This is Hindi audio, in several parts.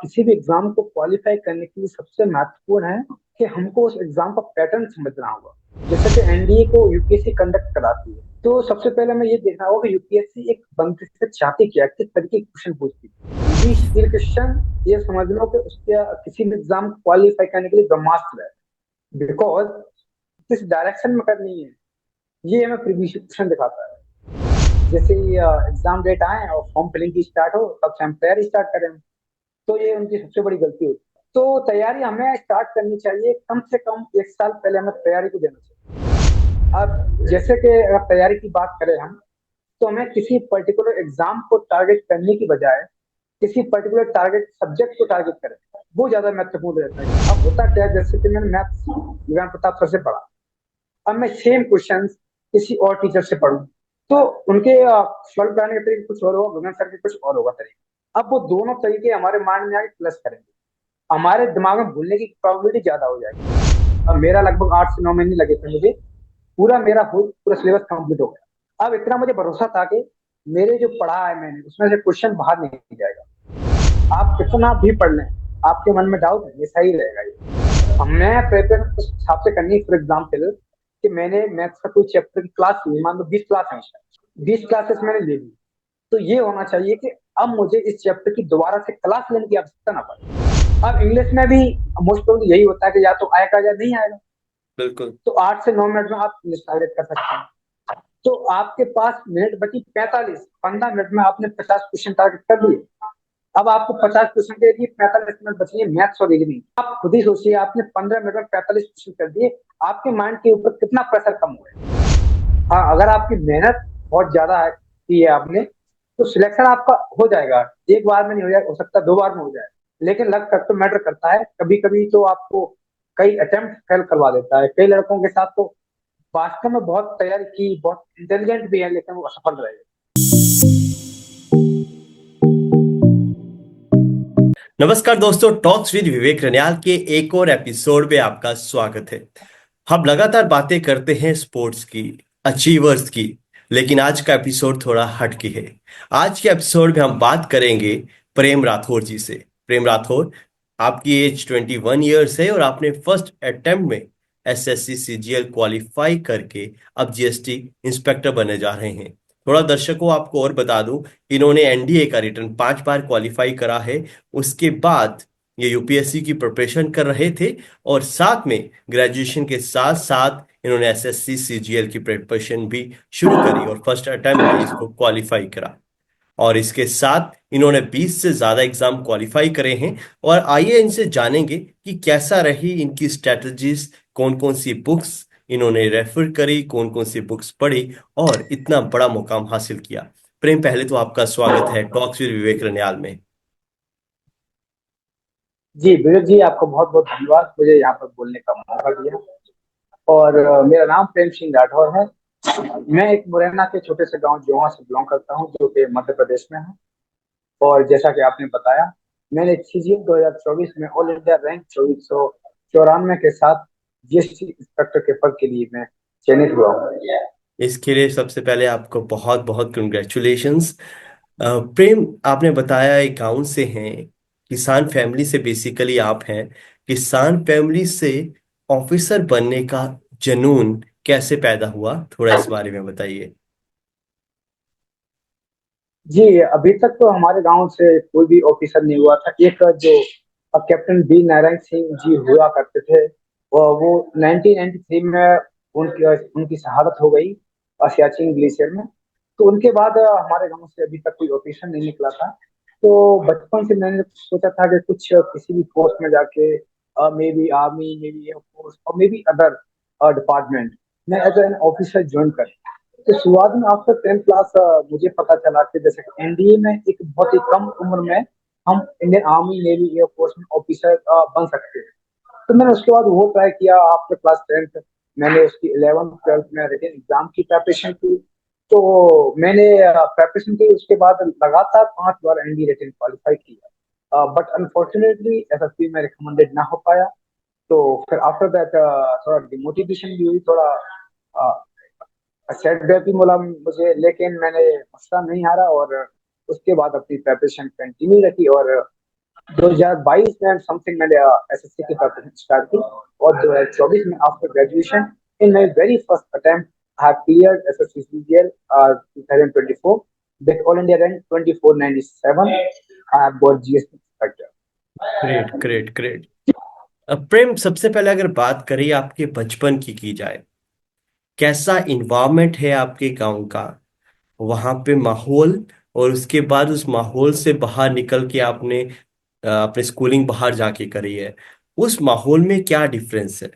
किसी भी एग्जाम को क्वालिफाई करने के लिए सबसे महत्वपूर्ण है कि हमको उस एग्जाम का पैटर्न समझना होगा। जैसे कि एनडीए को यूपीएससी कंडक्ट कराती है, तो सबसे पहले हमें ये देखना होगा कि यूपीएससी एक बंदे से चाहती क्या है, किस तरीके के क्वेश्चन पूछती है। ये स्किल क्वेश्चन, ये समझ लो कि उसके किसी भी एग्जाम को क्वालिफाई करने के लिए ब्रह्मास्त्र है। बिकॉज किस डायरेक्शन में करनी है, ये हमें प्रीवियस क्वेश्चन दिखाता है। जैसे ही एग्जाम डेट आए और फॉर्म फिलिंग की स्टार्ट हो, तब से हम तैयारी स्टार्ट करें, तो ये उनकी सबसे बड़ी गलती होती है। तो तैयारी हमें स्टार्ट करनी चाहिए, कम से कम एक साल पहले हमें तैयारी को देना चाहिए। अब जैसे कि अगर तैयारी की बात करें हम, तो हमें किसी पर्टिकुलर एग्जाम को टारगेट करने की बजाय किसी पर्टिकुलर टारगेट सब्जेक्ट को टारगेट करें, वो ज्यादा महत्वपूर्ण रहता है। अब होता क्या है, जैसे कि मैंने मैथ्स विज्ञान प्रताप सर से पढ़ा, अब मैं सेम क्वेश्चन किसी और टीचर से पढ़ूं, तो उनके सॉल्व कराने का तरीका कुछ और होगा, गगन सर के कुछ और होगा तरीका। अब वो दोनों तरीके हमारे माइंड में आके प्लस करेंगे, हमारे दिमाग में भूलने की प्रोबेबिलिटी ज्यादा हो जाएगी। अब मेरा लगभग 8 से 9 महीने लगे थे मुझे, पूरा सिलेबस कंप्लीट हो गया। अब इतना मुझे भरोसा था कि मेरे जो पढ़ा है मैंने, उसमें से क्वेश्चन बाहर नहीं जाएगा। आप कितना भी पढ़ लें, आपके मन में डाउट है, ये सही रहेगा ये। अब मैं प्रिपेयर उस हिसाब से करनी, फॉर एग्जाम्पल कि मैंने मैथ्स का कोई चैप्टर की क्लास ली, मान लो 20 क्लास है, 20 क्लासेस मैंने ले ली, तो ये होना चाहिए कि अब मुझे इस चैप्टर की दोबारा से क्लास लेने की आवश्यकता ना पड़े। अब इंग्लिश में भी मोस्ट प्रोबेबली यही होता है कि या तो आएगा या नहीं आएगा। बिल्कुल। तो 8 से 9 मिनट में आप टारगेट कर सकते हैं। तो आपके पास मिनट बची 45, 15 मिनट में आपने 50 क्वेश्चन टारगेट कर लिए। अब आपको 50 क्वेश्चन के लिए 45 मिनट बची है मैथ्स और रीजनिंग। आप खुद ही सोचिए, आपने 15 मिनट में 45 क्वेश्चन कर दिए, आपके माइंड के ऊपर कितना प्रेशर कम हुआ है। हाँ, अगर आपकी मेहनत बहुत ज्यादा है की है आपने, तो सिलेक्शन आपका हो जाएगा। एक बार में नहीं हो जाए, हो सकता है 2 बार में हो जाए, लेकिन लक फैक्टर मैटर करता है। कभी कभी तो आपको कई अटेम्प्ट फेल करवा देता है। कई लड़कों के साथ तो वास्तव में बहुत तैयारी की, बहुत इंटेलिजेंट भी है, लेकिन वो असफल रहे। नमस्कार दोस्तों, टॉक्स विद विवेक रनियाल के एक और एपिसोड में आपका स्वागत है। हम लगातार बातें करते हैं स्पोर्ट्स की, अचीवर्स की, लेकिन आज का एपिसोड थोड़ा हटके है। आज के एपिसोड में हम बात करेंगे प्रेम राठौर जी से। प्रेम राठौर, आपकी एज 21 ईयर्स है और आपने फर्स्ट अटेम्प्ट में एसएससी सीजीएल क्वालिफाई करके अब जीएसटी इंस्पेक्टर बनने जा रहे हैं। थोड़ा दर्शकों आपको और बता दूं, इन्होंने एनडीए का रिटर्न 5 बार क्वालिफाई करा है। उसके बाद ये यूपीएससी की प्रिपरेशन कर रहे थे और साथ में ग्रेजुएशन के साथ साथ इन्होंने एसएससी सीजीएल की प्रिपरेशन भी शुरू करी और फर्स्ट अटेम्प्ट में इसको क्वालिफाई करा। और इसके साथ इन्होंने 20 से ज्यादा एग्जाम क्वालिफाई करे हैं। और आइए इनसे जानेंगे कि कैसा रही इनकी स्ट्रेटजीज, कौन कौन सी बुक्स इन्होंने रेफर करी, कौन कौन सी बुक्स पढ़ी और इतना बड़ा मुकाम हासिल किया। प्रेम, पहले तो आपका स्वागत है टॉक्स विद विवेक रनियाल में। जी विवेक जी, आपको बहुत बहुत धन्यवाद मुझे यहाँ पर बोलने का मौका दिया। और मेरा नाम प्रेम सिंह राठौर है। मैं एक मुरैना के छोटे से गांव जोहा से बिलोंग करता हूँ, जो कि मध्य प्रदेश में है। और जैसा कि आपने बताया, मैंने सीजीएल 2024 में ऑल इंडिया रैंक 2494 के साथ जीएसटी इंस्पेक्टर के पद के लिए मैं चयनित हुआ हूँ। इसके लिए सबसे पहले आपको बहुत बहुत कंग्रेचुलेशंस। प्रेम, आपने बताया एक गांव से हैं, किसान फैमिली से बेसिकली आप हैं। किसान फैमिली से ऑफिसर बनने का जुनून कैसे पैदा हुआ, थोड़ा इस बारे में बताइए। जी, अभी तक तो हमारे गांव से कोई भी ऑफिसर नहीं हुआ था। एक जो कैप्टन बी नारायण सिंह जी हुआ करते थे, वो 1993 में उनकी उनकी शहादत हो गई सियाचिन ग्लेशियर में। तो उनके बाद हमारे गांव से अभी तक कोई ऑफिसर नहीं निकला था। तो बचपन से मैंने सोचा था कि कुछ किसी भी फोर्स में जाके, may be army, may be air force और मे बी अदर डिपार्टमेंट में एज एन ऑफिसर ज्वाइन कर। तो शुरुआत में आफ्टर 10 क्लास मुझे पता चला कि जैसे एनडीए में एक बहुत ही कम उम्र में हम इंडियन आर्मी, नेवी, एयरफोर्स में ऑफिसर बन सकते हैं। तो मैंने उसके बाद वो ट्राई किया। आफ्टर क्लास 10th मैंने उसकी 11th 12th में रिटन एग्जाम की प्रिपरेशन की। तो मैंने प्रिपरेशन की, उसके बाद लगातार 5 बार एनडीए रिटन क्वालिफाई किया, बट अनफॉर्चुनेटली एसएससी में रिकमेंडेड ना हो पाया। तो फिर आफ्टर दैट थोड़ा डिमोटिवेशन भी हुई, थोड़ा सेटबैक भी मिला मुझे, लेकिन मैंने मसला नहीं हारा और उसके बाद अपनी प्रिपरेशन कंटिन्यू रखी। और 2022 में समथिंग मैंने एसएससी की प्रिपरेशन स्टार्ट की, और 2024 में after graduation in my very first attempt I have cleared SSC CGL 2024 with all India rank 2497. I have got GST inspector. Great great great. Prem, सबसे पहले अगर बात करें आपके बचपन की जाए, कैसा इन्वायरमेंट है आपके गांव का, वहां पे माहौल, और उसके बाद उस माहौल से बाहर निकल के आपने अपने स्कूलिंग बाहर जाके करी है, उस माहौल में क्या डिफरेंस है,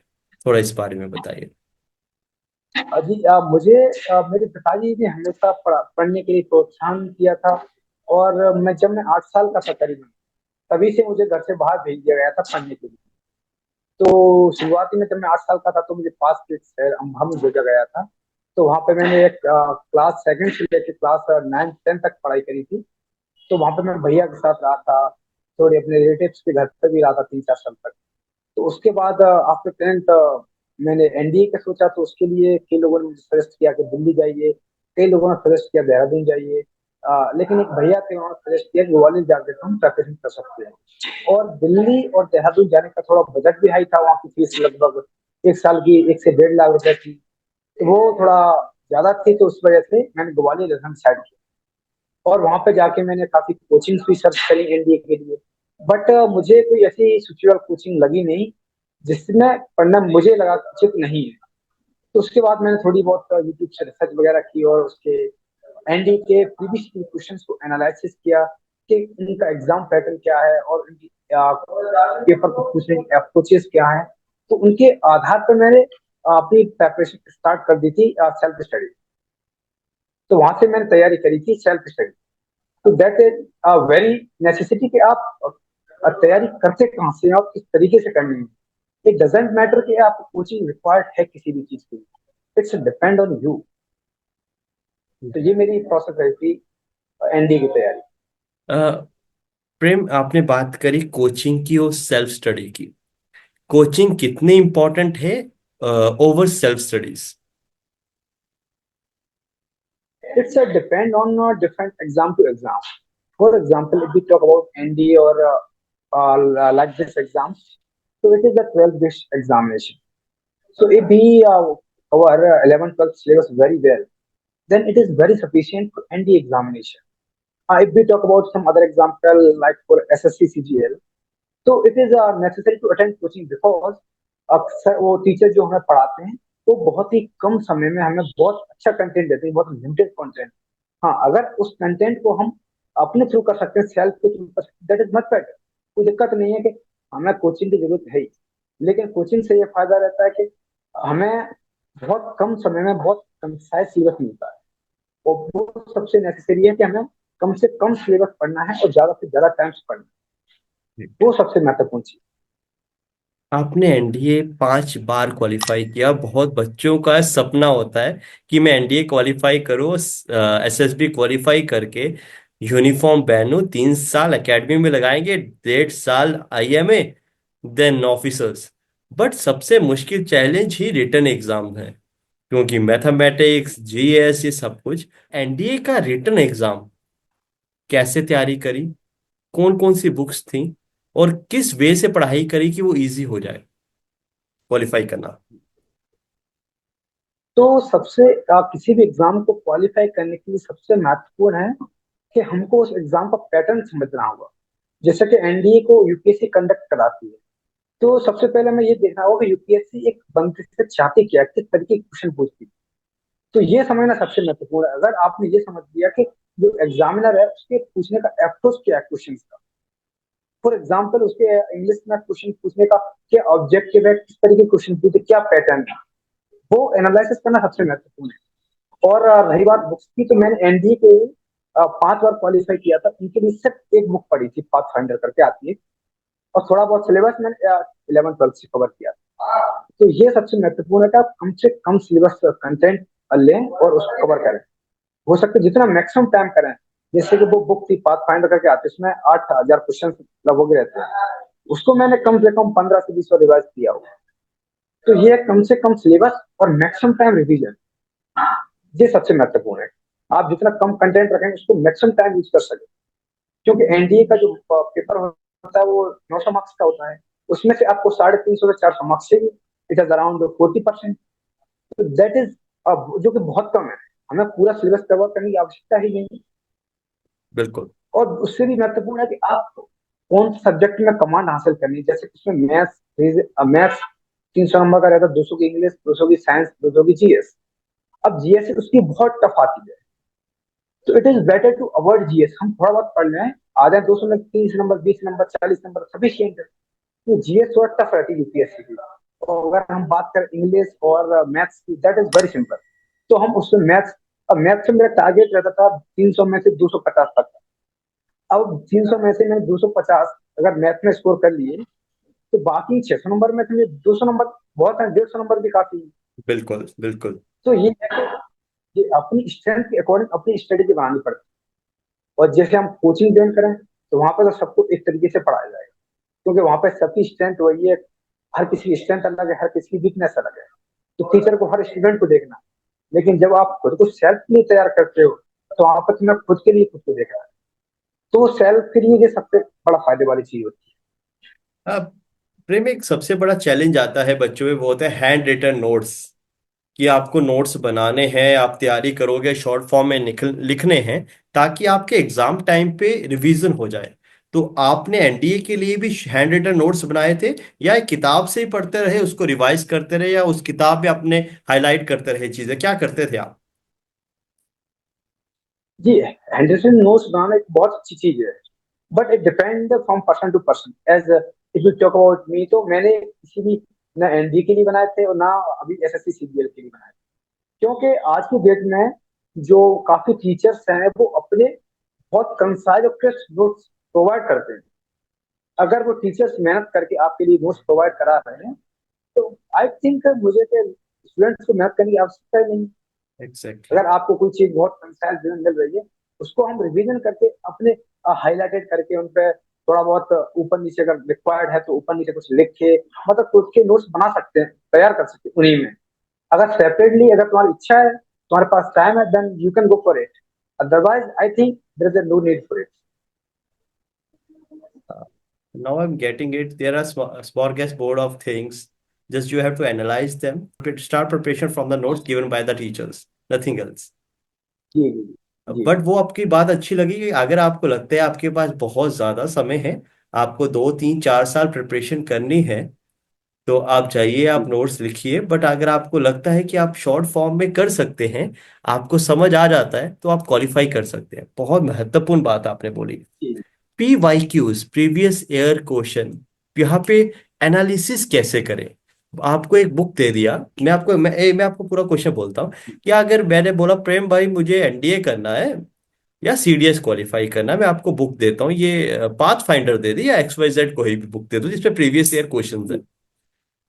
थोड़ा इस बारे में बताइए। जी, मुझे मेरे पिताजी ने हमेशा पढ़ने के लिए प्रोत्साहन किया था। और जब मैं 8 साल का था करीबन, तभी से मुझे घर से बाहर भेज दिया गया था पढ़ने के लिए। तो शुरुआती में जब मैं 8 साल का था तो मुझे पास के एक शहर हम भेजा गया था। तो वहाँ पे मैंने एक क्लास सेकंड से लेकर क्लास 9 10 तक पढ़ाई करी थी। तो वहाँ पे मैं भैया के साथ रहा था, थोड़े अपने रिलेटिव्स के घर पे भी रहा था 3 4 साल तक। तो उसके बाद आफ्टर 10th मैंने एनडीए का सोचा, तो उसके लिए कई लोगों ने मुझे सजेस्ट किया कि दिल्ली जाइए, कई लोगों ने सजेस्ट किया देहरादून जाइए। लेकिन एक भैया थे, उन्होंने सजेस्ट किया कि ग्वालियर जाकर हम प्रिपरेशन कर सकते हैं। और दिल्ली और देहरादून जाने का थोड़ा बजट भी हाई था, वहाँ की फीस लगभग एक साल की 1 से 1.5 लाख रुपए थी। तो वो थोड़ा ज्यादा थी, तो उस वजह से मैंने ग्वालियर रहना डिसाइड किया। और वहां पे जाके मैंने काफी कोचिंग भी सर्च करी एनडीए के लिए। बट मुझे कोई ऐसी सुटेबल कोचिंग लगी नहीं जिसमें पढ़ना मुझे लगा कि उचित नहीं है। तो उसके बाद मैंने थोड़ी बहुत यूट्यूब से रिसर्च वगैरह की, और उसके एनडीए के प्रीवियस क्वेश्चन को एनालिसिस किया कि इनका एग्जाम पैटर्न क्या है और इनकी पेपर को पूछने की अप्रोचेस क्या है। तो उनके आधार पर मैंने अपनी प्रिपरेशन स्टार्ट कर दी थी, सेल्फ स्टडी। तो वहां से मैंने तैयारी करी थी सेल्फ स्टडी। तो that is a very necessity कि आप तैयारी करते कहाँ से हैं और किस तरीके से करनी है। इट डजेंट मैटर कि आप कोचिंग रिक्वायर्ड है किसी भी चीज के लिए, इट्स डिपेंड ऑन यू। तो ये मेरी प्रोसेस रही थी एनडीए की तैयारी। अ, प्रेम, आपने बात करी कोचिंग की और सेल्फ स्टडी की। कोचिंग कितनी इम्पोर्टेंट है over self studies? It's a depend on different exam to exam. For example, if we talk about NDA or like this exam, so it is a 12 based examination. So if we cover 11 12 syllabus very well, then it is very sufficient for NDA examination. If we talk about some other example like for SSC CGL, तो it is necessary to attend coaching because अक्सर वो टीचर जो हमें पढ़ाते हैं वो बहुत ही कम समय में हमें बहुत अच्छा कंटेंट देते हैं, बहुत लिमिटेड कंटेंट। हाँ, अगर उस कंटेंट को हम अपने थ्रू कर सकते हैं, सेल्फ के थ्रू कर सकते हैं, दैट इज मच बेटर। कोई दिक्कत नहीं है कि हमें कोचिंग की जरूरत है ही। लेकिन कोचिंग से ये फायदा रहता है कि हमें बहुत कम समय में बहुत कंसाइज सिलेबस मिलता है। और वो सबसे नेसेसरी है कि हमें कम से कम सिलेबस पढ़ना है और ज्यादा से ज्यादा टाइम पढ़ना है। वो सबसे महत्वपूर्ण चीज। आपने एनडीए 5 बार क्वालिफाई किया। बहुत बच्चों का सपना होता है कि मैं एनडीए क्वालिफाई करूँ, एसएसबी क्वालिफाई करके यूनिफॉर्म पहनूं, 3 साल एकेडमी में लगाएंगे, 1.5 साल आईएमए, देन ऑफिसर्स। बट सबसे मुश्किल चैलेंज ही रिटन एग्जाम है, क्योंकि मैथमेटिक्स, जीएस, ये सब कुछ। एनडीए का रिटन एग्जाम कैसे तैयारी करी, कौन कौन सी बुक्स थी, और किस वे से पढ़ाई करी कि वो इजी हो जाए क्वालिफाई करना? तो सबसे किसी भी एग्जाम को क्वालिफाई करने के लिए सबसे महत्वपूर्ण है कि हमको उस एग्जाम का पैटर्न समझना होगा। जैसे कि एनडीए को यूपीएससी कंडक्ट कराती है, तो सबसे पहले हमें ये देखना होगा कि यूपीएससी एक बंदे से चाहती क्या है, किस तरीके के क्वेश्चन पूछती है। तो ये समझना सबसे महत्वपूर्ण है। अगर आपने ये समझ लिया कि जो एग्जामिनर है उसके पूछने का अप्रोच क्या है क्वेश्चन का। फॉर एग्जाम्पल, उसके इंग्लिश में क्वेश्चन पूछने का क्या ऑब्जेक्टिव है, किस तरीके के क्वेश्चन पूछते, क्या पैटर्न है, वो एनालिसिस करना सबसे महत्वपूर्ण है। और रही बात बुक्स की, तो मैंने एनडीए के 5 बार क्वालिफाई किया था। इनके लिए सिर्फ एक बुक पढ़ी थी, पाथ फाइंडर करके आती है। और थोड़ा बहुत सिलेबस मैंने 11 12 से कवर किया था। तो ये सबसे महत्वपूर्ण है कि आप कम से कम सिलेबस कंटेंट लें और उसको कवर करें। हो सकता है जितना मैक्सिमम टाइम करें। जैसे कि वो बुक थी पाथ फाइंडर करके आती है, उसमें 8,000 क्वेश्चन लगभग रहते हैं। उसको मैंने कम से कम 15 से 20 बार रिवाइज किया होगा। तो ये कम से कम सिलेबस और मैक्सिमम टाइम रिवीजन, ये सबसे महत्वपूर्ण है। आप जितना कम कंटेंट रखेंगे उसको मैक्सिमम टाइम यूज कर सके। क्योंकि एनडीए का जो पेपर होता है वो 900 मार्क्स का होता है। उसमें से आपको 350 से 400 मार्क्स चाहिए। It is around 40%। तो दैट इज, जो कि बहुत कम है। हमें पूरा सिलेबस कवर करने की आवश्यकता ही नहीं। बिल्कुल। और उससे भी महत्वपूर्ण है कि आप कौन से सब्जेक्ट में कमांड हासिल करनी है। जैसे उसमें मैथ्स 300 नंबर का रहता है, 200 की इंग्लिश, 200 की साइंस, 200 की जीएस। अब जीएस उसकी बहुत टफ आती है। तो it is better to avoid GS. हम थोड़ा बहुत पढ़ लें, आ जाए 200 में 30 नंबर, 20 नंबर, 40 नंबर सफिशियंट है। तो जीएस थोड़ा टफ रहती है यूपीएससी की। और अगर हम बात करें इंग्लिश और मैथ्स की, दैट इज वेरी सिंपल। तो हम उसमें मैथ्स, अब मैथ्स में मेरा टारगेट रहता था 300 में से 250 तक। अब 300 में से मैंने 250 अगर मैथ में स्कोर कर लिए, तो बाकी 600 नंबर में से 200 नंबर बहुत है, 150 नंबर भी काफी है। बिल्कुल। बिल्कुल। तो ये है कि ये अपनी स्ट्रेंथ के अकॉर्डिंग अपनी स्ट्रेटेजी बनानी पड़ती है। और जैसे हम कोचिंग ज्वाइन करें, तो वहां पर तो सबको एक तरीके से पढ़ाया जाएगा, क्योंकि वहां पर सबकी स्ट्रेंथ वही है। हर किसी की स्ट्रेंथ अलग है, हर किसी की वीकनेस अलग है। तो टीचर को हर स्टूडेंट को देखना है। लेकिन जब आप खुद को सेल्फ के लिए तैयार करते हो, तो वहां पर तुम्हें खुद के लिए खुद को देखना है। तो सेल्फ के लिए ये सबसे बड़ा फायदे वाली चीज होती अब प्रेम, एक सबसे बड़ा चैलेंज आता है बच्चों में, वो होता है हैंड रिटन नोट्स। कि आपको नोट्स बनाने हैं, आप तैयारी करोगे, शॉर्ट फॉर्म में लिखने हैं, ताकि आपके एग्जाम टाइम पे रिवीजन हो जाए। तो आपने एनडीए के लिए भी हैंड रिटन नोट्स बनाए थे, या एक किताब से ही पढ़ते रहे, उसको रिवाइज करते रहे, या उस किताब में आपने हाईलाइट करते रहे चीजें, क्या करते थे आप? है जी। हैंडरसन नोट्स बनाना एक बहुत अच्छी चीज है, but it depend from person to person. As if you talk about me, तो मैंने किसी भी ना एनडी के लिए बनाए थे और ना अभी एसएससी सीजीएल के लिए बनाए थे। क्योंकि आज की डेट में जो काफी टीचर्स हैं वो अपने बहुत कंसाइज और क्रिस्प नोट्स प्रोवाइड करते हैं। अगर वो टीचर्स मेहनत करके आपके लिए नोट्स प्रोवाइड करा रहे हैं, तो आई थिंक मुझे कि स्टूडेंट्स को मेहनत करने की आवश्यकता ही नहीं। एग्जैक्टली। अगर आपको कोई चीज बहुत कंसाइज मिल रही है, उसको हम रिवीजन करके अपने हाईलाइटेड करके उन पे थोड़ा बहुत ऊपर नीचे, अगर रिक्वायर्ड है तो ऊपर नीचे कुछ लिख के, मतलब खुद के नोट्स बना सकते हैं, तैयार कर सकते हैं उन्हीं में। अगर सेपरेटली अगर तुम्हारी इच्छा है, तुम्हारे पास टाइम है, then you can go for it. Otherwise I think there is no need for it. Now I'm getting it. There are smorgasbord of things. Just you have to analyze them. Start preparation from the notes given by the teachers. Nothing else. जी जी जी बट वो आपकी बात अच्छी लगी कि अगर आपको लगता है आपके पास बहुत ज्यादा समय है, आपको 2 3 4 साल प्रिपरेशन करनी है, तो आप जाइए, आप जी नोट्स लिखिए। बट अगर आपको लगता है कि आप शॉर्ट फॉर्म में कर सकते हैं, आपको समझ आ जाता है, तो आप क्वालिफाई कर सकते हैं। बहुत महत्वपूर्ण बात आपने बोली। जी P Y Qs, previous year question, यहाँ पे एनालिसिस कैसे करें? आपको एक बुक दे दिया, मैं आपको पूरा क्वेश्चन बोलता हूँ। कि अगर मैंने बोला प्रेम भाई मुझे एनडीए करना है या सीडीएस क्वालिफाई करना है, मैं आपको बुक देता हूँ, ये पाथ फाइंडर दे दी या XYZ कोई भी बुक दे दो जिसपे प्रीवियस ईयर क्वेश्चन है। जी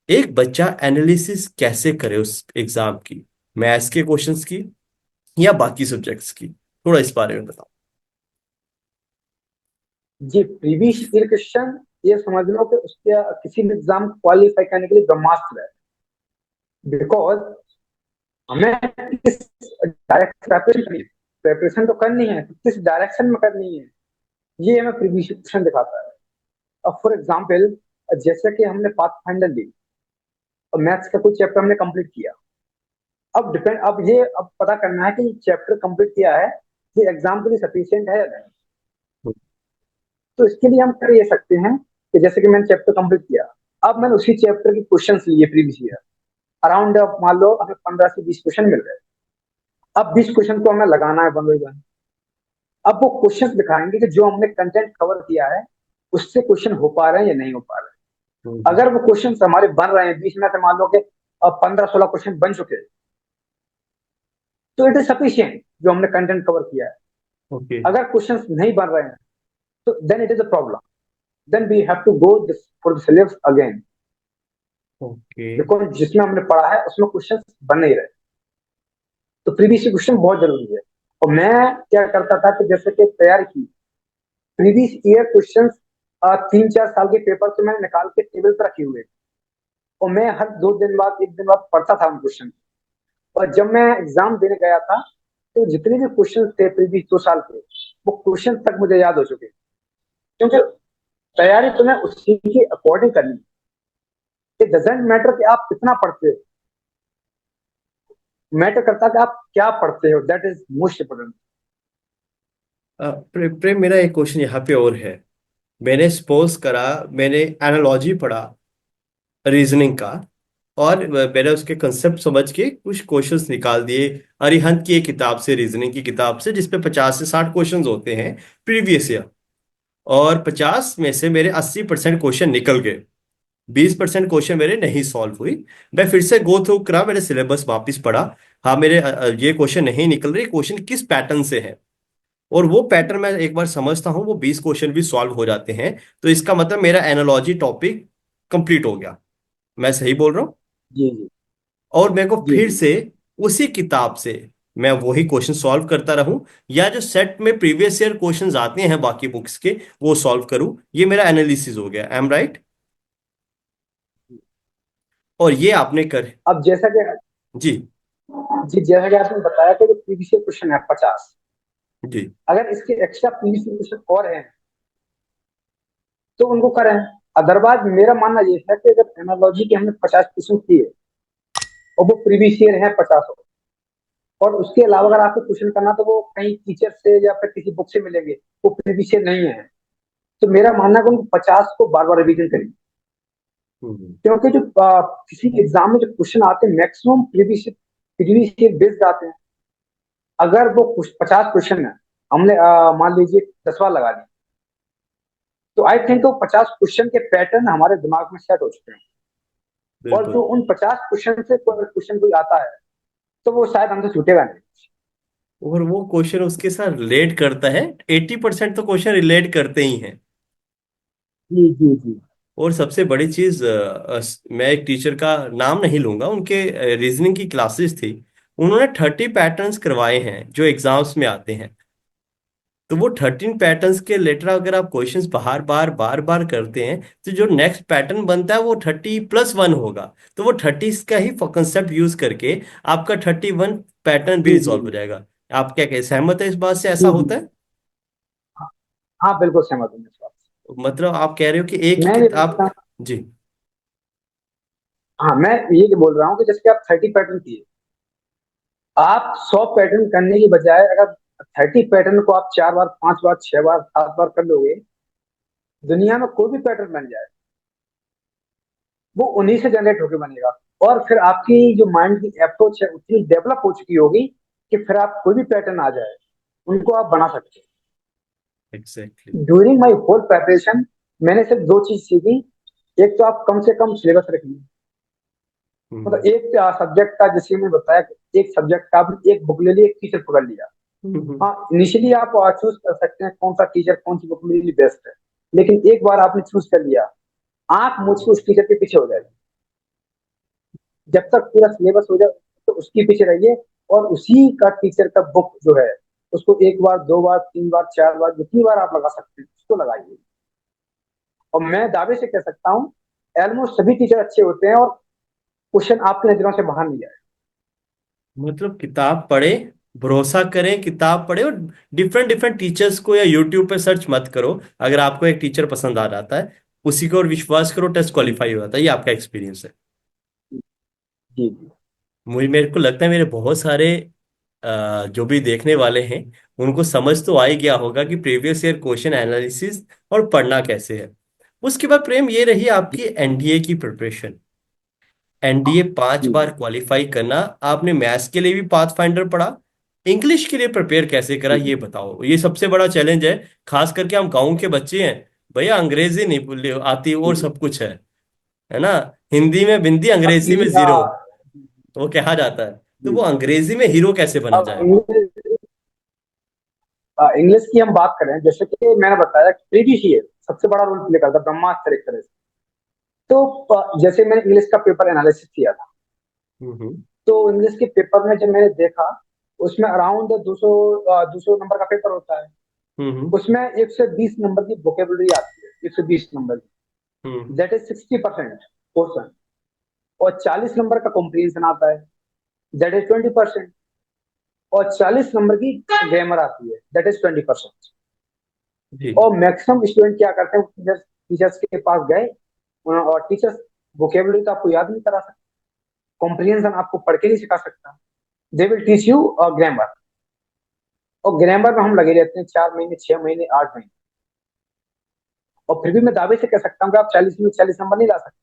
एक बच्चा एनालिसिस कैसे करे उस एग्जाम की, मैथ्स के क्वेश्चंस की या बाकी सब्जेक्ट्स की? थोड़ा इस बारे में बताओ। जी। प्रीवियस ईयर क्वेश्चन, ये समझ लो कि उसके किसी भी एग्जाम क्वालिफाई करने के लिए ब्रह्मास्त्र है। बिकॉज हमें किस डायरेक्शन प्रिपरेशन तो करनी है, तो किस डायरेक्शन में करनी है, ये हमें प्रीवियस क्वेश्चन दिखाता है। अब फॉर एग्जाम्पल, जैसे कि हमने पाथ फाइंडर ली और मैथ्स का कोई चैप्टर हमने कंप्लीट किया। अब पता करना है कि चैप्टर कंप्लीट किया है, ये एग्जाम के लिए सफिशियंट है या नहीं। तो इसके लिए हम कर ये सकते हैं कि जैसे कि मैंने चैप्टर कंप्लीट किया, अब मैंने उसी चैप्टर के क्वेश्चंस लिए प्रीवियस ईयर। अराउंड मान लो हमें 15 से 20 क्वेश्चन मिल गए। अब 20 क्वेश्चन को हमें लगाना है वन बाई वन। अब वो क्वेश्चन दिखाएंगे कि जो हमने कंटेंट कवर किया है, उससे क्वेश्चन हो पा रहे हैं या नहीं हो पा रहे हैं। हम्म। अगर वो क्वेश्चन हमारे बन रहे हैं 20 में से, मान लो कि 15 16 क्वेश्चन बन चुके हैं, तो इट इज सफिशियंट जो हमने कंटेंट कवर किया है। ओके। अगर क्वेश्चन नहीं बन रहे हैं, तो then it is a problem. Then we have to go for the syllabus again. Okay. Because जिसमें हमने पढ़ा है उसमें क्वेश्चन बन नहीं रहे। तो प्रीवियस क्वेश्चन बहुत जरूरी है। और मैं क्या करता था कि जैसे कि तैयारी की, प्रीवियस ईयर क्वेश्चन 3 4 साल के पेपर से मैंने निकाल के टेबल पर रखे हुए, और मैं हर 2 दिन बाद 1 दिन बाद पढ़ता था उन क्वेश्चन। और जब मैं एग्जाम देने गया था, तो जितने भी क्वेश्चन थे प्रीवियस 2 साल के, वो क्वेश्चन तक मुझे याद हो चुके। क्योंकि तैयारी तुम्हें उसी के अकॉर्डिंग करनी है। इट डजेंट मैटर कि आप कितना पढ़ते हो, मैटर करता है कि आप क्या पढ़ते हो, दैट इज मोस्ट इम्पोर्टेंट। प्रेम, मेरा एक क्वेश्चन यहाँ पे और है। मैंने सपोज करा, मैंने एनालॉजी पढ़ा रीजनिंग का, और मैंने उसके कंसेप्ट समझ के कुछ क्वेश्चंस निकाल दिए अरिहंत की एक किताब से, रीजनिंग की किताब से, जिसपे 50 से 60 क्वेश्चंस होते हैं प्रीवियस ईयर। और 50 में से मेरे 80% क्वेश्चन निकल गए, 20% क्वेश्चन मेरे नहीं सॉल्व हुई। मैं फिर से गो थ्रू करा, मेरे सिलेबस वापस पढ़ा। हाँ, मेरे ये क्वेश्चन नहीं निकल रहे, क्वेश्चन किस पैटर्न से है, और वो पैटर्न मैं एक बार समझता हूँ, वो 20 क्वेश्चन भी सॉल्व हो जाते हैं। तो इसका मतलब मेरा एनालॉजी टॉपिक कंप्लीट हो गया। मैं सही बोल रहा हूँ? जी जी और मेरे को जी फिर जी। से उसी किताब से मैं वही क्वेश्चन सॉल्व करता रहूं, या जो सेट में प्रीवियस ईयर क्वेश्चंस आते हैं बाकी बुक्स के, वो सॉल्व करूं। ये मेरा एनालिसिस हो गया। I am right? और ये आपने कर। अब जैसा कि जी। जी जैसा कि आपने बताया कि जो प्रीवियस क्वेश्चन है 50, जी। अगर इसके एक्स्ट्रा प्रीवियस क्वेश्चन और हैं तो उनको करें। अदरवाइज मेरा मानना ये है कि अगर एनालॉजी के हमने 50 क्वेश्चन किए और वो प्रीवियस ईयर है 50, और उसके अलावा अगर आपको क्वेश्चन करना तो वो कहीं टीचर से या फिर किसी बुक से मिलेंगे, वो प्रीवियस ईयर नहीं है, तो मेरा मानना है कि उनको 50 को बार बार रिवीजन करें। हम्म। क्योंकि जो किसी एग्जाम में जो क्वेश्चन आते हैं maximum previous previous year based आते हैं। अगर वो 50 क्वेश्चन है, हमने मान लीजिए 10वां लगा दिया, तो आई थिंक वो 50 क्वेश्चन के पैटर्न हमारे दिमाग में सेट हो चुके हैं। और जो बिल्कुल। उन 50 क्वेश्चन से कोई क्वेश्चन कोई आता है तो वो शायद हमसे छूटेगा नहीं। और वो क्वेश्चन उसके साथ रिलेट करता है। 80% तो क्वेश्चन रिलेट करते ही हैं। जी जी जी और सबसे बड़ी चीज, मैं एक टीचर का नाम नहीं लूंगा, उनके रीजनिंग की क्लासेस थी। उन्होंने 30 पैटर्न्स करवाए हैं जो एग्जाम्स में आते हैं। तो वो 13 पैटर्न्स के लेटर अगर आप क्वेश्चंस बार बार बार बार करते हैं, तो जो नेक्स्ट पैटर्न बनता है वो 30+1 होगा। तो वो 30 का ही कंसेप्ट यूज करके आपका 31 पैटर्न भी जी जी रिजॉल्व हो जाएगा। आप क्या कहें, सहमत है इस बात से? ऐसा जी होता जी। है? हाँ हाँ, बिल्कुल सहमत हूँ मैं इस बात मतलब आप कह रहे हो कि एक से। ही मैं ये किताब। बोलता हूँ, जी। हाँ मैं ये बोल रहा हूँ कि जैसे कि आप 30 पैटर्न किए, आप 100 पैटर्न करने की बजाय अगर 30 पैटर्न को आप 4 बार 5 बार 6 बार 7 बार कर लोगे, दुनिया में कोई भी पैटर्न बन जाए वो उन्हीं से जनरेट होकर बनेगा। और फिर आपकी जो माइंड की अप्रोच है उतनी डेवलप हो चुकी होगी कि फिर आप कोई भी पैटर्न आ जाए उनको आप बना सकते एग्जैक्टली। हैं। ड्यूरिंग माई होल प्रेपरेशन मैंने सिर्फ दो चीज सीखी। एक तो आप कम से कम सिलेबस रखिए, मतलब हम्म। एक सब्जेक्ट का, जैसे मैंने बताया कि एक सब्जेक्ट का आपने एक बुक ले ली, एक टीचर पकड़ लिया। हम्म। हाँ, इनिशियली आप चूज कर सकते हैं कौन सा टीचर कौन सी बुक मेरे लिए बेस्ट है, लेकिन एक बार आपने चूज कर लिया, आंख मुझसे उस टीचर के पीछे हो जाएगी। जब तक पूरा सिलेबस हो जाए तो उसके पीछे रहिए, और उसी का टीचर का बुक जो है उसको एक बार 2 बार 3 बार 4 बार जितनी बार आप लगा सकते हैं उसको लगाइए। और मैं दावे से कह सकता हूँ ऑलमोस्ट सभी टीचर अच्छे होते हैं और क्वेश्चन आपकी नजरों से बाहर नहीं आए। मतलब किताब पढ़े, भरोसा करें, किताब पढ़े, और डिफरेंट डिफरेंट टीचर्स को या यूट्यूब पे सर्च मत करो। अगर आपको एक टीचर पसंद आ जाता है, उसी को और विश्वास करो, टेस्ट क्वालिफाई हो जाता है। ये आपका एक्सपीरियंस है। जी जी मुझे मेरे को लगता है मेरे बहुत सारे जो भी देखने वाले हैं, उनको समझ तो आ ही गया होगा कि प्रीवियस ईयर क्वेश्चन एनालिसिस और पढ़ना कैसे है। उसके बाद प्रेम, ये रही जी आपकी एनडीए की प्रिपरेशन। एनडीए पांच जी बार जी क्वालिफाई करना। आपने मैथ्स के लिए भी पाथ फाइंडर पढ़ा, इंग्लिश के लिए प्रिपेयर कैसे करा, जी ये बताओ। ये सबसे बड़ा चैलेंज है, खास करके हम गाँव के बच्चे हैं। भैया अंग्रेजी नहीं आती और जी। सब कुछ है ना। हिंदी में बिंदी, अब अंग्रेजी में जीरो, तो वो कहा जाता है। तो जी वो जी। अंग्रेजी में हीरो कैसे बना अब जाए? इंग्लिश, इंग्लिश की हम बात करें, जैसे कि मैंने बताया प्रीवियस ईयर सबसे बड़ा रोल प्ले करता है ब्रह्मास्त्र एक तरह से। तो जैसे मैंने इंग्लिश का पेपर एनालिसिस किया था, हम्म। तो इंग्लिश के पेपर में जब मैंने देखा, उसमें अराउंड 200 नंबर का पेपर होता है। हम्म। उसमें 120 नंबर की वोकेबलरी आती है, 120 नंबर की, हम्म। That is 60% portion. और 40 नंबर का कॉम्प्रिहेंशन आता है, दैट इज 20%। और 40 नंबर की ग्रामर आती है, दैट इज 20%। जी। और मैक्सिमम स्टूडेंट क्या करते हैं, टीचर्स के पास गए और टीचर्स वोकेबलरी तो आपको याद नहीं करा सकते, कॉम्प्रिहेंशन आपको पढ़ के नहीं सिखा सकता। They will teach you grammar, और ग्रामर में हम लगे रहते हैं 4 महीने, 6 महीने, 8 महीने, और फिर भी मैं दावे से कह सकता हूँ कि आप 40 में 40 नंबर नहीं ला सकते।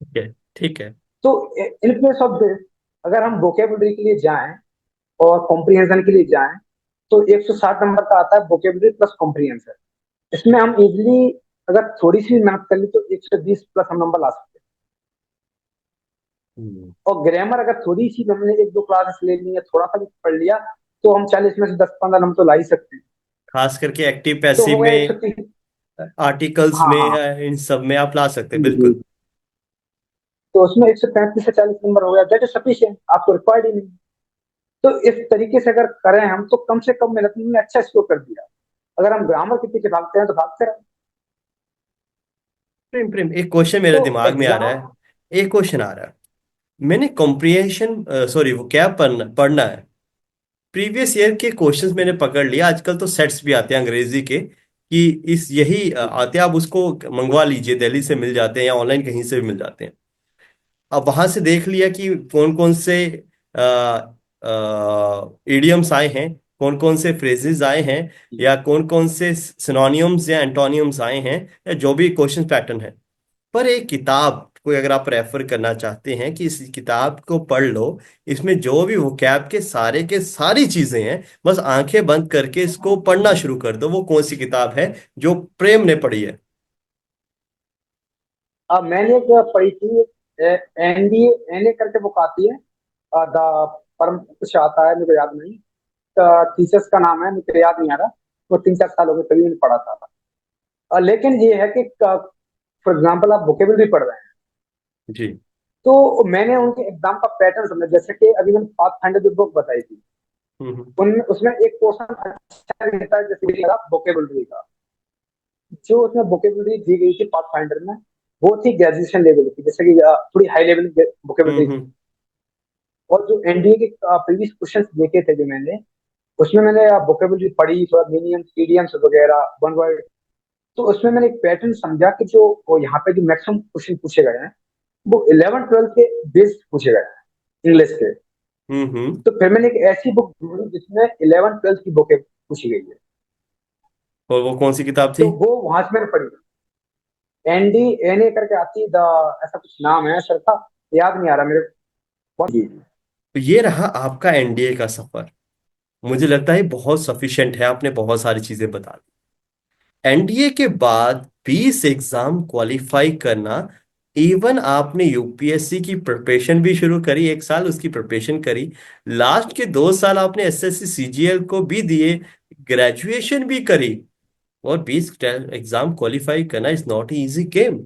ठीक है, ठीक है। तो इन प्लेस ऑफ दिस, अगर हम वोकेबलरी के लिए जाएं और कॉम्प्रिहेंशन के लिए जाएं, तो 160 नंबर का आता है वोकेबलरी प्लस कॉम्प्रिहेंशन। इसमें हम इजिली अगर थोड़ी सी मेहनत कर ली तो 120 प्लस हम नंबर ला सकते हम्म, हैं। और ग्रामर अगर थोड़ी सी हमने 1-2 क्लासेस ले ली या थोड़ा सा भी पढ़ लिया, तो हम 40 में से 10-15 नंबर तो ला ही सकते हैं। खास करके एक्टिव तो हो पैसिव गया में, 130। आर्टिकल्स हाँ में, हाँ, इन सब में आप ला सकते हैं, जी जी। बिल्कुल। तो उसमें 135 से 40 नंबर हो गया, दैट इज सफिशिएंट, आपको रिक्वायर्ड ही नहीं। तो इस तरीके से अगर करें हम, तो कम से कम मेहनत में अच्छा स्कोर कर दिया। अगर हम ग्रामर के पीछे भागते हैं तो भागते रहे। प्रेम प्रेम, एक क्वेश्चन मेरे तो दिमाग में आ रहा एग्जाम, है। एक क्वेश्चन आ रहा है। मैंने कॉम्प्रिहेंशन, सॉरी, वो क्या पढ़ना है। प्रीवियस ईयर के क्वेश्चंस मैंने पकड़ लिया। आजकल तो सेट्स भी आते हैं अंग्रेजी के, कि इस यही आते हैं, आप उसको मंगवा लीजिए, दिल्ली से मिल जाते हैं या ऑनलाइन कहीं से भी मिल जाते हैं। अब वहां से देख लिया कि कौन कौन से इडियम्स आए हैं, कौन कौन से फ्रेजेस आए हैं, या कौन कौन से सिनोनियम्स या एंटोनियम्स आए हैं, या जो भी क्वेश्चन पैटर्न है। पर एक किताब कोई अगर आप रेफर करना चाहते हैं कि इस किताब को पढ़ लो, इसमें जो भी वोकैब के सारी चीजें हैं, बस आंखें बंद करके इसको पढ़ना शुरू कर दो, वो कौन सी किताब है जो प्रेम ने पढ़ी है? अब मैंने एक पढ़ी थी, एनडीए एनए करके बुक आती है, द परम कुछ आता है, मेरे को याद नहीं, टीचर्स का नाम है, मुझे याद नहीं आ रहा। वो 3-4 साल हो गए तभी मैंने पढ़ा था। लेकिन ये है कि फॉर एग्जाम्पल आप वोकेबलरी पढ़ रहे हैं, जी। तो मैंने उनके एग्जाम का पैटर्न समझा। जैसे कि अभी मैंने पाथ फाइंडर जो बुक बताई थी, हम्म। उन उसमें एक पोर्शन अच्छा रहता है, जैसे कि वोकेबलरी का। जो उसमें वोकेबलरी दी गई थी पाथ फाइंडर में, वो थी ग्रेजुएशन लेवल की, जैसे कि थोड़ी हाई लेवल वोकेबलरी थी। हम्म। और जो एनडीए के प्रीवियस क्वेश्चंस देखे थे जो मैंने, उसमें मैंने वोकेबलरी पढ़ी, थोड़ा मीनियम्स, ईडियम्स वगैरह, वन वर्ड। तो उसमें मैंने एक पैटर्न समझा कि जो वो यहाँ पे जो मैक्सिमम क्वेश्चन पूछे गए हैं, वो 11-12 के बेस्ड पूछे गए हैं, इंग्लिश के। हम्म। तो फिर मैंने एक ऐसी बुक ढूंढी जिसमें 11-12 की बुकें पूछी गई है। और वो कौन सी किताब थी? तो वो वहां से मैंने पढ़ी। एनडी एनए करके आती द, ऐसा कुछ नाम है सर का, याद नहीं आ रहा मेरे को। जी। तो ये रहा आपका एनडीए का सफर। मुझे लगता है बहुत सफिशिएंट है, आपने बहुत सारी चीजें बता दी। एनडीए के बाद 20 एग्जाम क्वालिफाई करना, इवन आपने यूपीएससी की प्रिपरेशन भी शुरू करी, 1 साल उसकी प्रिपरेशन करी, लास्ट के 2 साल आपने एसएससी सीजीएल को भी दिए, ग्रेजुएशन भी करी, और 20 एग्जाम क्वालिफाई करना इज नॉट इजी गेम।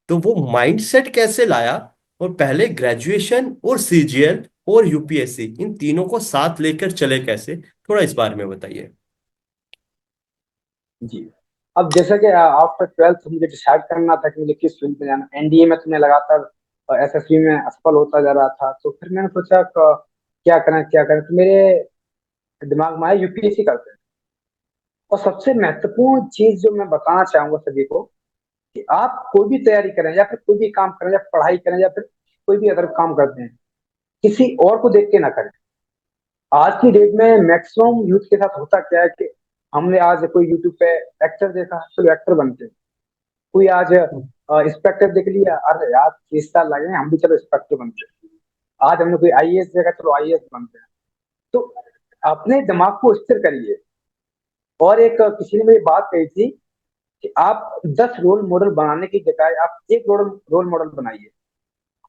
तो वो माइंडसेट कैसे लाया, और पहले ग्रेजुएशन और सीजीएल और यूपीएससी, इन तीनों को साथ लेकर चले कैसे, थोड़ा इस बारे में बताइए। जी। अब जैसा कि आफ्टर 12th मुझे डिसाइड करना था कि मुझे किस फील्ड में जाना। एनडीए में तो मैं लगातार एसएससी में असफल होता जा रहा था, तो फिर मैंने सोचा क्या करें क्या करें, तो मेरे दिमाग में आया यूपीएससी करते हैं। और सबसे महत्वपूर्ण चीज जो मैं बताना चाहूंगा सभी को, कि आप कोई भी तैयारी करें या फिर कोई भी काम करें या पढ़ाई करें या फिर कोई भी अदर काम करते हैं, किसी और को देख के ना करें। आज की डेट में मैक्सिमम यूथ के साथ होता क्या है कि हमने आज कोई यूट्यूब पे एक्टर देखा, चलो एक्टर बनते हैं। कोई आज इंस्पेक्टर देख लिया, अरे यार 30 साल लगे हैं, हम भी चलो इंस्पेक्टर बनते हैं। आज हमने कोई आईएएस देखा, चलो आईएएस बनते हैं। तो अपने दिमाग को स्थिर करिए। और एक किसी ने मेरी बात कही थी कि आप 10 रोल मॉडल बनाने की जगह आप एक रोल मॉडल बनाइए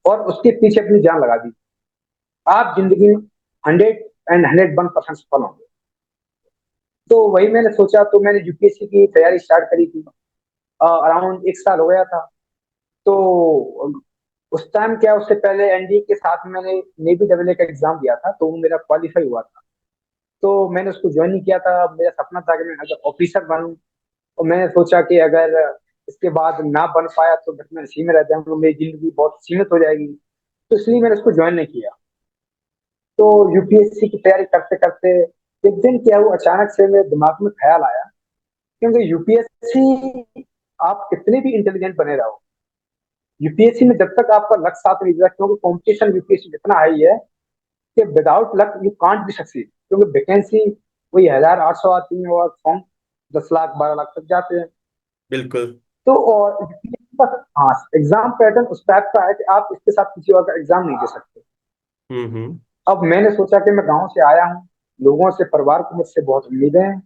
और उसके पीछे अपनी जान लगा दीजिए। आप जिंदगी में 101% सफल होंगे। तो वही मैंने सोचा, तो मैंने यूपीएससी की तैयारी स्टार्ट करी थी। अराउंड 1 साल हो गया था। तो उस टाइम क्या, उससे पहले एनडीए के साथ मैंने नेवी डबल का एग्जाम दिया था, तो वो मेरा क्वालिफाई हुआ था। तो मैंने उसको ज्वाइन नहीं किया था। मेरा सपना था कि मैं अगर ऑफिसर बनूं। और मैंने सोचा कि अगर इसके बाद ना बन पाया तो बस मैं इसी में रह जाऊंगा, मेरी जिंदगी बहुत सीमित हो जाएगी। तो इसलिए मैंने उसको ज्वाइन नहीं किया। तो यूपीएससी की तैयारी करते करते एक दिन क्या हुआ, अचानक से मेरे दिमाग में ख्याल आया, क्योंकि यूपीएससी आप कितने भी इंटेलिजेंट बने रहो, यूपीएससी में जब तक आपका लक साथ नहीं देता, क्योंकि कंपटीशन यूपीएससी में इतना हाई है कि without luck you can't be succeed, क्योंकि वैकेंसी वही 1,800 आती है और फॉर्म 10 लाख 12 लाख तक जाते हैं। बिल्कुल। तो और UPSC का हाँ एग्जाम पैटर्न उस टाइप का है कि आप इसके साथ किसी और का एग्जाम नहीं दे सकते। हम्म। अब मैंने सोचा कि मैं गांव से आया हूँ, लोगों से, परिवार को मुझसे बहुत उम्मीदें हैं,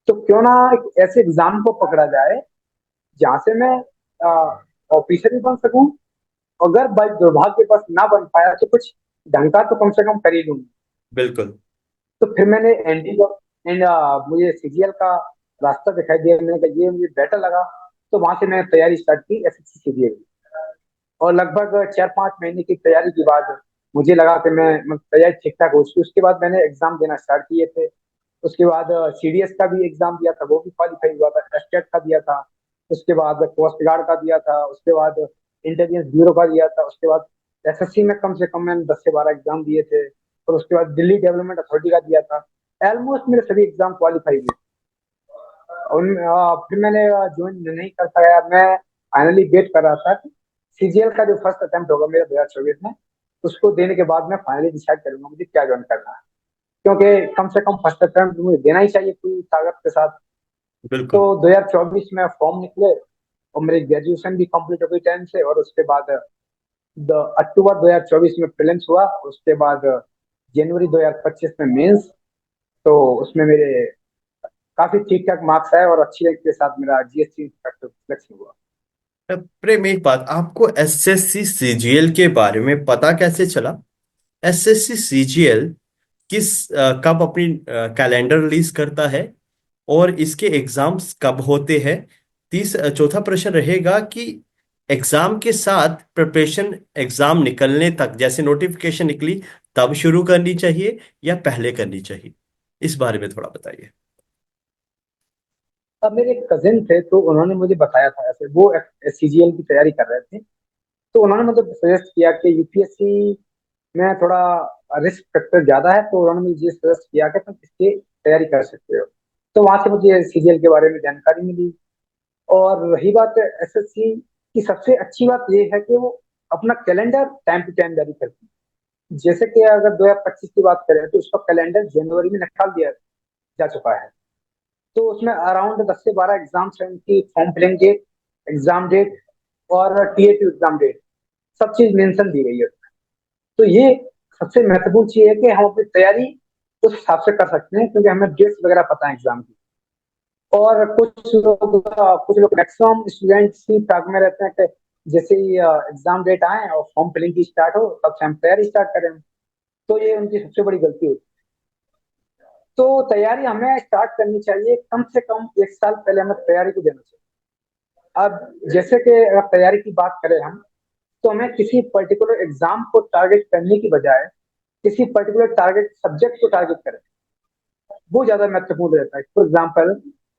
तो क्यों ना एक ऐसे एग्जाम को पकड़ा जाए जहाँ से मैं ऑफिसर भी बन सकूं। अगर बाई दुर्भाग्य बस ना बन पाया तो कुछ ढंग का तो कम से कम कर ही लूंगा। बिल्कुल। तो फिर मैंने एनडी एंड मुझे सीजीएल का रास्ता दिखाई दिया, मैंने कहा ये मुझे बेटर लगा। तो वहां से मैंने तैयारी स्टार्ट की एसएससी सीजीएल की। और लगभग 4-5 महीने की तैयारी के बाद मुझे लगा कि मैं तैयारी ठीक ठाक हो चुकी। उसके बाद मैंने एग्जाम देना स्टार्ट किए थे। उसके बाद सीडीएस का भी एग्जाम दिया था, वो भी क्वालिफाई हुआ था। एस्टेट का दिया था, उसके बाद कोस्ट गार्ड का दिया था, उसके बाद इंटेलिजेंस ब्यूरो का दिया था, उसके बाद एसएससी में कम से कम मैंने 10 से 12 एग्जाम दिए थे, और उसके बाद दिल्ली डेवलपमेंट अथॉरिटी का दिया था। ऑलमोस्ट मेरे सभी एग्जाम क्वालिफाई हुए। फिर मैंने ज्वाइन नहीं कर पाया। मैं फाइनली वेट कर रहा था कि सीजीएल का जो फर्स्ट अटेम्प्ट होगा मेरा 2024 में, उसको देने के बाद मैं फाइनली डिसाइड करूंगा मुझे क्या ज्वाइन करना है, क्योंकि कम से कम फर्स्ट अटेम्प्ट मुझे देना ही चाहिए पूरी ताकत के साथ। तो बिल्कुल। 2024 में फॉर्म निकले, और मेरी ग्रेजुएशन भी कंप्लीट हो गई टाइम से। और उसके बाद अक्टूबर 2024 में प्रीलिम्स हुआ, उसके बाद जनवरी 2025 में मेंस। तो उसमें मेरे काफी ठीक ठाक मार्क्स आए, और अच्छी रैंक के साथ मेरा जीएसटी इंस्पेक्टर सिलेक्शन हुआ। प्रेम, एक बात, आपको एसएससी सीजीएल के बारे में पता कैसे चला? एसएससी सीजीएल कब अपनी कैलेंडर रिलीज करता है, और इसके एग्जाम्स कब होते हैं? चौथा प्रश्न रहेगा कि एग्जाम के साथ प्रिपरेशन एग्जाम निकलने तक, जैसे नोटिफिकेशन निकली तब शुरू करनी चाहिए या पहले करनी चाहिए? इस बारे में थोड़ा बताइए। अब मेरे एक कजिन थे, तो उन्होंने मुझे बताया था, ऐसे वो सीजीएल की तैयारी कर रहे थे। तो उन्होंने मुझे सजेस्ट किया कि यूपीएससी में थोड़ा रिस्क फैक्टर ज्यादा है, तो उन्होंने मुझे सजेस्ट किया कि तुम इसकी तैयारी कर सकते हो। तो वहां से मुझे सीजीएल के बारे में जानकारी मिली। और रही बात एसएससी की, सबसे अच्छी बात यह है कि वो अपना कैलेंडर टाइम टू टाइम जारी करती है। जैसे कि अगर 2025 की बात करें तो उसका कैलेंडर जनवरी में निकाल दिया जा चुका है। तो उसमें अराउंड 10 से 12 एग्जाम्स हैं, उनकी form filling date, exam date और टीएटी एग्जाम डेट, सब चीज मेंशन दी गई है। तो ये सबसे महत्वपूर्ण चीज है कि हम अपनी तैयारी उस हिसाब से कर सकते हैं, क्योंकि हमें डेट्स वगैरह पता है एग्जाम की। और कुछ लोग मैक्सिमम स्टूडेंट्स ही फ्रॉक में रहते हैं कि जैसे ही एग्जाम डेट आए और फॉर्म फिलिंग की स्टार्ट हो, तब से हम तैयारी स्टार्ट करें। तो ये उनकी सबसे बड़ी गलती होती है। तो तैयारी हमें स्टार्ट करनी चाहिए, कम से कम 1 साल पहले हमें तैयारी को देना चाहिए। अब जैसे कि अगर तैयारी की बात करें हम, तो हमें किसी पर्टिकुलर एग्जाम को टारगेट करने की बजाय किसी पर्टिकुलर टारगेट सब्जेक्ट को टारगेट करें, वो ज्यादा महत्वपूर्ण रहता है। फॉर एग्जाम्पल,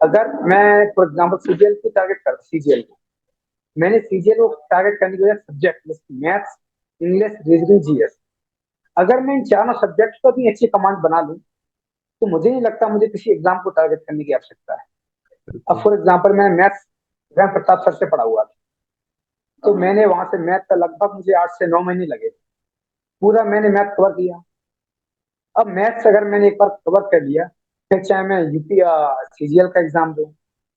अगर मैं फॉर एग्जाम्पल सीजीएल की टारगेट कर सीजीएल को, मैंने सीजीएल को टारगेट करने की वजह subject maths, English, reasoning, GS. अगर मैं इन चारों सब्जेक्ट पर भी अच्छी कमांड बना लूं, तो मुझे नहीं लगता मुझे किसी एग्जाम को टारगेट करने की आवश्यकता है। अब बिल्कुल। फॉर एग्जाम्पल, मैं मैथ्स राम प्रताप सर से पढ़ा हुआ था, तो मैंने वहां से मैथ का लगभग मुझे 8 से 9 महीने लगे। पूरा मैंने मैथ कवर किया। अब मैथ्स अगर मैंने एक बार कवर कर लिया, फिर चाहे मैं यूपी सीजीएल का एग्जाम दूं,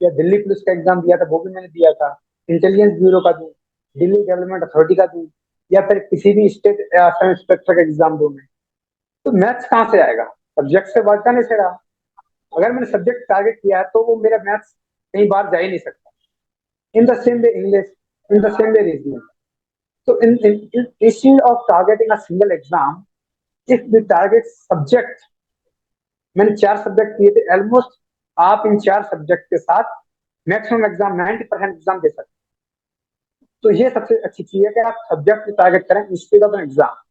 या दिल्ली पुलिस का एग्जाम दिया था वो भी मैंने दिया था, इंटेलिजेंस ब्यूरो का दूं, दिल्ली डेवलपमेंट अथॉरिटी का दूं, या फिर किसी भी स्टेट सब इंस्पेक्टर का एग्जाम दूं मैं, तो मैथ्स कहाँ से आएगा? सब्जेक्ट से बढ़ता नहीं से रहा। अगर मैंने सब्जेक्ट टारगेट किया है तो वो मेरा मैथ्स कहीं बाहर जा ही नहीं सकता। In the same way English, in the same way reasoning. So instead of targeting a single exam, if we target subject, मैंने 4 सब्जेक्ट किए थे ऑलमोस्ट, आप इन 4 सब्जेक्ट के साथ मैक्सिमम एग्जाम 90% एग्जाम दे सकते हैं। तो ये सबसे अच्छी चीज है कि आप सब्जेक्ट टारगेट करें इंस्टेड ऑफ एन एग्जाम।